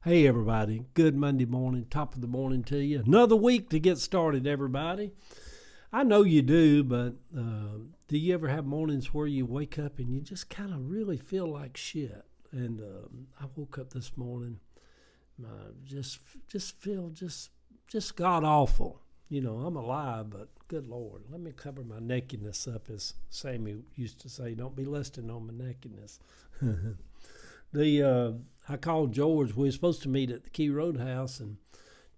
Hey, everybody. Good Monday morning, top of the morning to you. Another week to get started, everybody. I know you do, but do you ever have mornings where you wake up and you just kind of really feel like shit? And I woke up this morning, just feel just god awful. You know, I'm alive, but good Lord, let me cover my nakedness up, as Sammy used to say. Don't be listing on my nakedness. I called George. We were supposed to meet at the Key Roadhouse and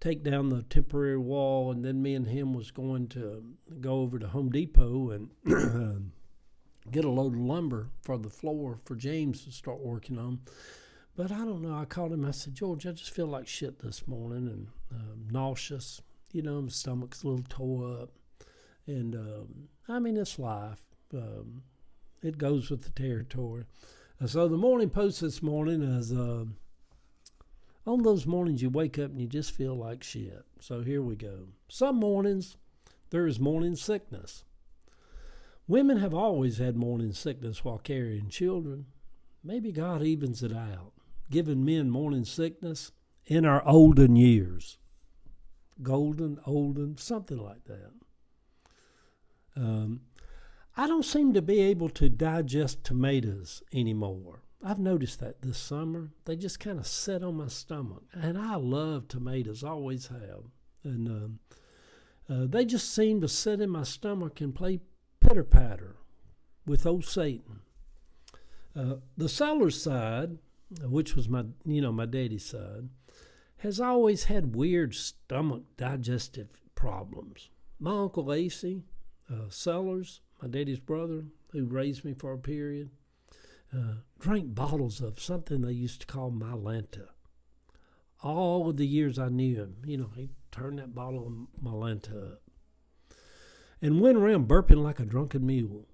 take down the temporary wall, and then me and him was going to go over to Home Depot and get a load of lumber for the floor for James to start working on. But I don't know. I called him. I said, George, I just feel like shit this morning and nauseous. You know, my stomach's a little tore up. And, it's life. It goes with the territory. So the morning post this morning is on those mornings you wake up and you just feel like shit. So here we go. Some mornings there is morning sickness. Women have always had morning sickness while carrying children. Maybe God evens it out, giving men morning sickness in our olden years. Olden, something like that. I don't seem to be able to digest tomatoes anymore. I've noticed that this summer. They just kind of sit on my stomach. And I love tomatoes, always have. And they just seem to sit in my stomach and play pitter-patter with old Satan. The seller's side, which was my daddy's side, has always had weird stomach digestive problems. My Uncle AC, Sellers, my daddy's brother, who raised me for a period, drank bottles of something they used to call Mylanta. All of the years I knew him, he turned that bottle of Mylanta up and went around burping like a drunken mule.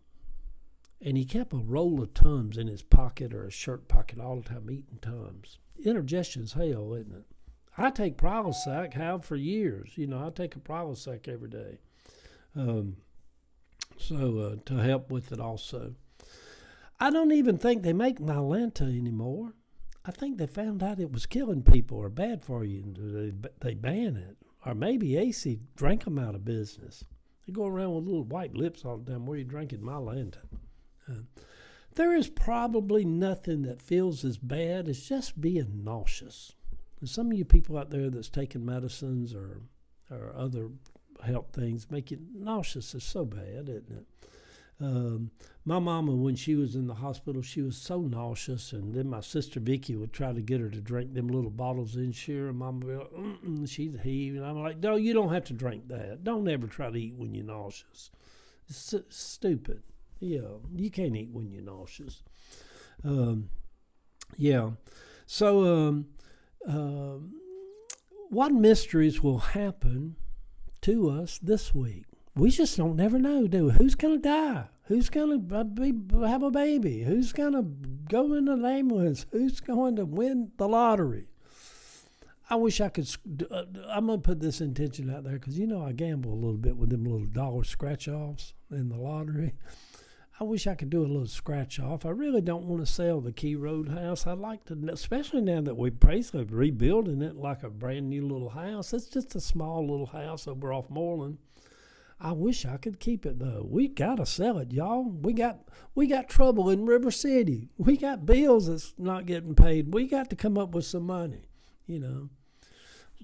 And he kept a roll of Tums in his pocket or his shirt pocket all the time, eating Tums. Indigestion's hell, isn't it? I take Prilosec, have for years. I take a Prilosec every day. So to help with it also. I don't even think they make Mylanta anymore. I think they found out it was killing people or bad for you, and they ban it. Or maybe AC drank them out of business. They go around with little white lips all the time. Where are you drinking Mylanta? There is probably nothing that feels as bad as just being nauseous. And some of you people out there that's taking medicines or other health things make you nauseous. Is so bad, isn't it? My mama, when she was in the hospital, she was so nauseous, and then my sister Vicky would try to get her to drink them little bottles of Ensure, and Mama would be like, she'd heave, and I'm like, no, you don't have to drink that. Don't ever try to eat when you're nauseous. It's stupid. Yeah, you can't eat when you're nauseous. So, what mysteries will happen to us this week? We just don't never know, do we? Who's going to die? Who's going to have a baby? Who's going to go in an ambulance? Who's going to win the lottery? I wish I could. I'm going to put this intention out there because, I gamble a little bit with them little dollar scratch-offs in the lottery. I wish I could do a little scratch-off. I really don't want to sell the Key Roadhouse. I'd like to, especially now that we're basically rebuilding it like a brand new little house. It's just a small little house over off Moreland. I wish I could keep it, though. We got to sell it, y'all. We got trouble in River City. We got bills that's not getting paid. We got to come up with some money,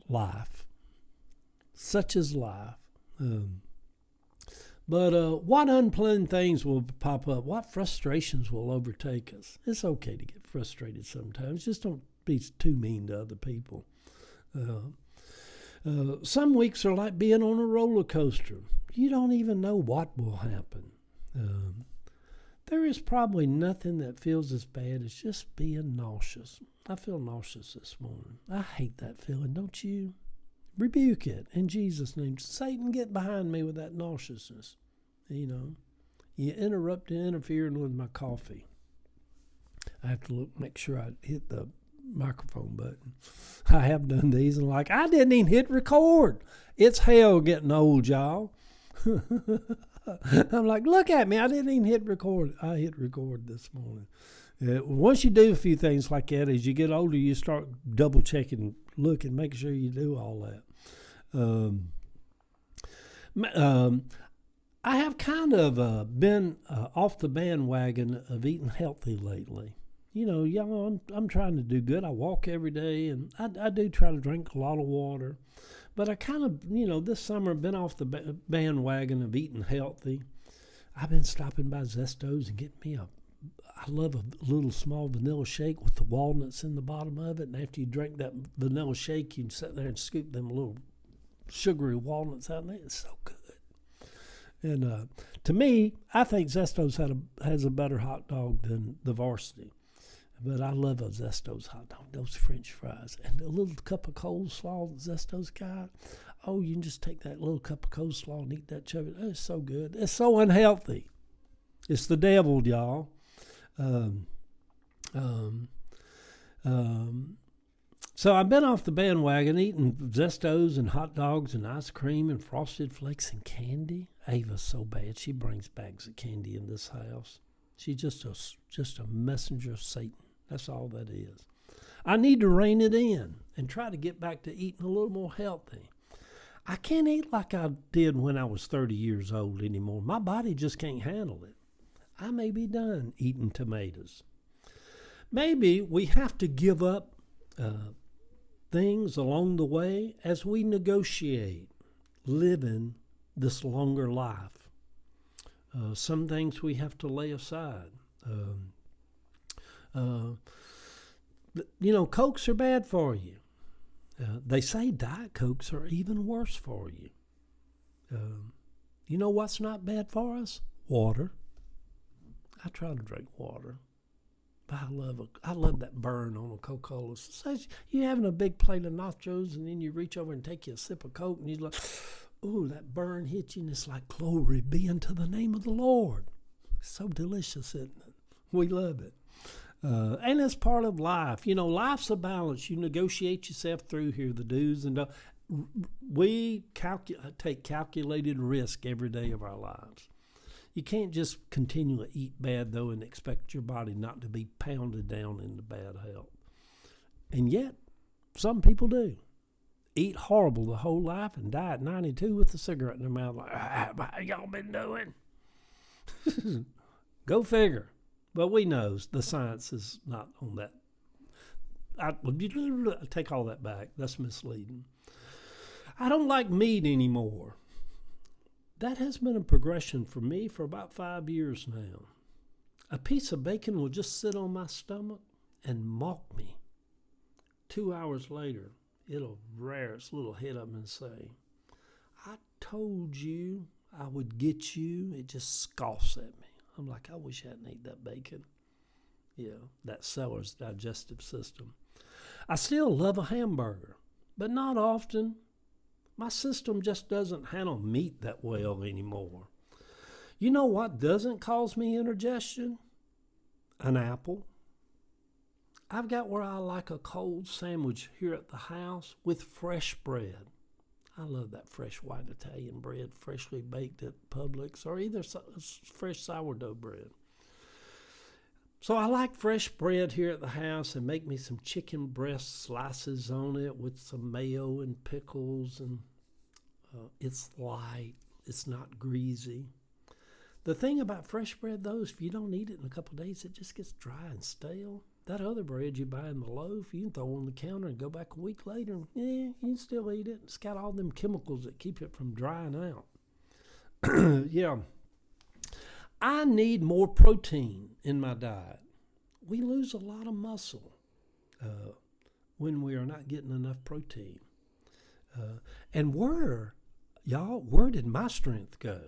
Life. Such is life. But what unplanned things will pop up? What frustrations will overtake us? It's okay to get frustrated sometimes. Just don't be too mean to other people. Some weeks are like being on a roller coaster. You don't even know what will happen. There is probably nothing that feels as bad as just being nauseous. I feel nauseous this morning. I hate that feeling, don't you? Rebuke it in Jesus' name. Satan, get behind me with that nauseousness. You interfering with my coffee. I have to make sure I hit the microphone button. I have done these and I didn't even hit record. It's hell getting old, y'all. I'm like, look at me. I didn't even hit record. I hit record this morning. Once you do a few things like that, as you get older, you start double checking, looking, making sure you do all that. I have kind of been off the bandwagon of eating healthy lately. You know, y'all, I'm trying to do good. I walk every day, and I do try to drink a lot of water. But I kind of, this summer been off the bandwagon of eating healthy. I've been stopping by Zesto's and getting me I love a little small vanilla shake with the walnuts in the bottom of it. And after you drink that vanilla shake, you can sit there and scoop them little sugary walnuts out, and it's so good. And to me, I think Zesto's has a better hot dog than the Varsity. But I love a Zesto's hot dog, those French fries. And a little cup of coleslaw that Zesto's got. Oh, you can just take that little cup of coleslaw and eat that chubby. Oh, it's so good. It's so unhealthy. It's the devil, y'all. So I've been off the bandwagon eating Zesto's and hot dogs and ice cream and Frosted Flakes and candy. Ava's so bad. She brings bags of candy in this house. She's just a messenger of Satan. That's all that is. I need to rein it in and try to get back to eating a little more healthy. I can't eat like I did when I was 30 years old anymore. My body just can't handle it. I may be done eating tomatoes. Maybe we have to give up things along the way as we negotiate living this longer life. Some things we have to lay aside. Cokes are bad for you. They say Diet Cokes are even worse for you. You know what's not bad for us? Water. I try to drink water. But I love that burn on a Coca-Cola. So you're having a big plate of nachos, and then you reach over and take you a sip of Coke, and you're like, ooh, that burn hits you, and it's like, glory be unto the name of the Lord. It's so delicious, isn't it? We love it. And it's part of life. Life's a balance. You negotiate yourself through here, the do's and don'ts. We take calculated risk every day of our lives. You can't just continue to eat bad, though, and expect your body not to be pounded down into bad health. And yet, some people do. Eat horrible the whole life and die at 92 with a cigarette in their mouth. Like, how y'all been doing? Go figure. But we know the science is not on that. I take all that back. That's misleading. I don't like meat anymore. That has been a progression for me for about 5 years now. A piece of bacon will just sit on my stomach and mock me. 2 hours later, it'll rear its little head up and say, I told you I would get you. It just scoffs at me. I'm like, I wish I hadn't ate that bacon. That seller's digestive system. I still love a hamburger, but not often. My system just doesn't handle meat that well anymore. You know what doesn't cause me indigestion? An apple. I've got where I like a cold sandwich here at the house with fresh bread. I love that fresh white Italian bread, freshly baked at Publix, or either fresh sourdough bread. So I like fresh bread here at the house, and make me some chicken breast slices on it with some mayo and pickles, and it's light. It's not greasy. The thing about fresh bread, though, is if you don't eat it in a couple of days, it just gets dry and stale. That other bread you buy in the loaf, you can throw on the counter and go back a week later, and you can still eat it. It's got all them chemicals that keep it from drying out. Yeah. I need more protein in my diet. We lose a lot of muscle when we are not getting enough protein. And where did my strength go?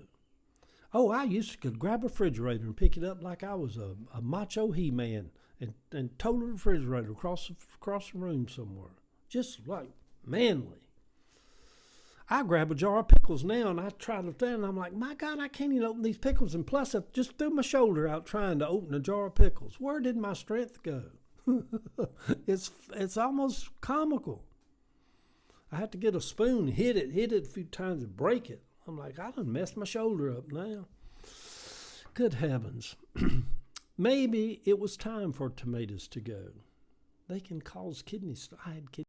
Oh, I used to could grab a refrigerator and pick it up like I was a macho He-Man and tow the refrigerator across the room somewhere. Just like manly. I grab a jar of pickles now and I try to stand and I'm like, my God, I can't even open these pickles. And plus I just threw my shoulder out trying to open a jar of pickles. Where did my strength go? It's almost comical. I had to get a spoon, hit it a few times and break it. I'm like, I done messed my shoulder up now. Good heavens. Maybe it was time for tomatoes to go. They can cause kidney stones. I had kidney